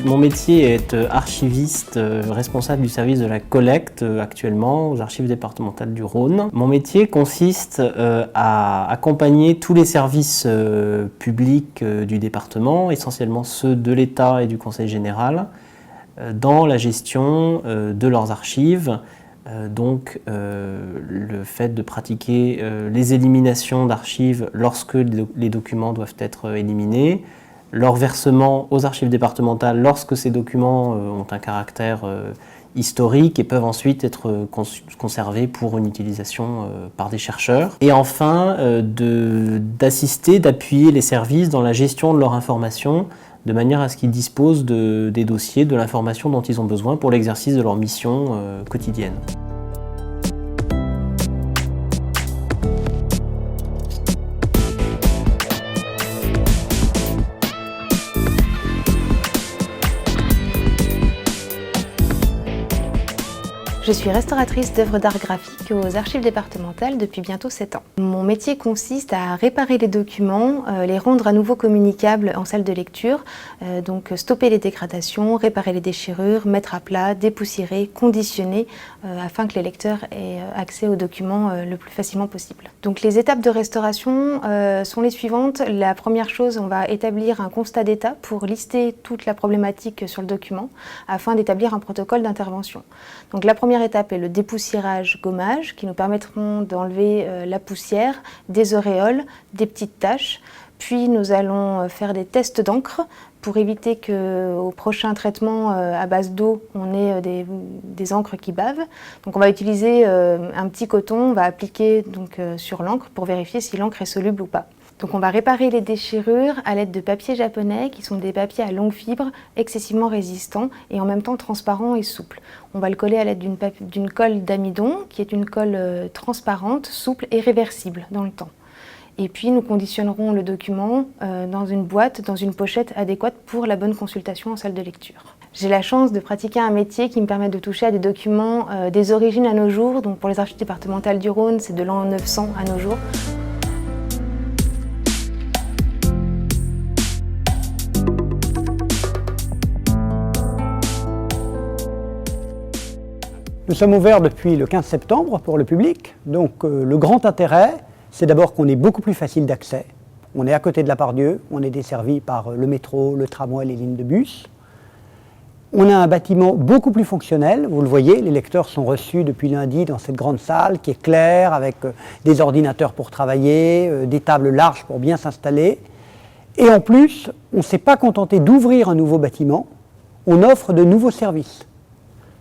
Mon métier est archiviste responsable du service de la collecte actuellement aux archives départementales du Rhône. Mon métier consiste à accompagner tous les services publics du département, essentiellement ceux de l'État et du Conseil général, dans la gestion de leurs archives. Donc le fait de pratiquer les éliminations d'archives lorsque les documents doivent être éliminés, leur versement aux archives départementales lorsque ces documents ont un caractère historique et peuvent ensuite être conservés pour une utilisation par des chercheurs. Et enfin, d'assister, d'appuyer les services dans la gestion de leur information de manière à ce qu'ils disposent des dossiers, de l'information dont ils ont besoin pour l'exercice de leur mission quotidienne. Je suis restauratrice d'œuvres d'art graphique aux archives départementales depuis bientôt 7 ans. Mon métier consiste à réparer les documents, les rendre à nouveau communicables en salle de lecture, donc stopper les dégradations, réparer les déchirures, mettre à plat, dépoussiérer, conditionner, afin que les lecteurs aient accès aux documents le plus facilement possible. Donc les étapes de restauration sont les suivantes. La première chose, on va établir un constat d'état pour lister toute la problématique sur le document, afin d'établir un protocole d'intervention. Donc la première étape est le dépoussiérage-gommage qui nous permettront d'enlever la poussière, des auréoles, des petites taches. Puis nous allons faire des tests d'encre pour éviter qu'au prochain traitement à base d'eau, on ait des encres qui bavent. Donc on va utiliser un petit coton, on va appliquer donc, sur l'encre pour vérifier si l'encre est soluble ou pas. Donc on va réparer les déchirures à l'aide de papier japonais qui sont des papiers à longue fibre, excessivement résistants et en même temps transparents et souples. On va le coller à l'aide d'une colle d'amidon qui est une colle transparente, souple et réversible dans le temps. Et puis nous conditionnerons le document dans une boîte, dans une pochette adéquate pour la bonne consultation en salle de lecture. J'ai la chance de pratiquer un métier qui me permet de toucher à des documents des origines à nos jours. Donc pour les archives départementales du Rhône, c'est de l'an 900 à nos jours. Nous sommes ouverts depuis le 15 septembre pour le public, donc le grand intérêt, c'est d'abord qu'on est beaucoup plus facile d'accès. On est à côté de la Part-Dieu, on est desservi par le métro, le tramway, les lignes de bus. On a un bâtiment beaucoup plus fonctionnel, vous le voyez, les lecteurs sont reçus depuis lundi dans cette grande salle qui est claire, avec des ordinateurs pour travailler, des tables larges pour bien s'installer. Et en plus, on ne s'est pas contenté d'ouvrir un nouveau bâtiment, on offre de nouveaux services.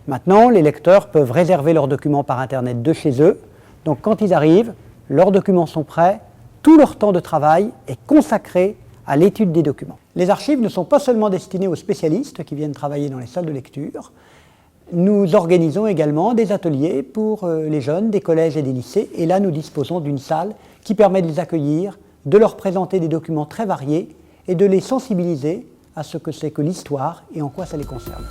Maintenant, les lecteurs peuvent réserver leurs documents par Internet de chez eux. Donc quand ils arrivent, leurs documents sont prêts, tout leur temps de travail est consacré à l'étude des documents. Les archives ne sont pas seulement destinées aux spécialistes qui viennent travailler dans les salles de lecture. Nous organisons également des ateliers pour les jeunes des collèges et des lycées. Et là, nous disposons d'une salle qui permet de les accueillir, de leur présenter des documents très variés et de les sensibiliser à ce que c'est que l'histoire et en quoi ça les concerne.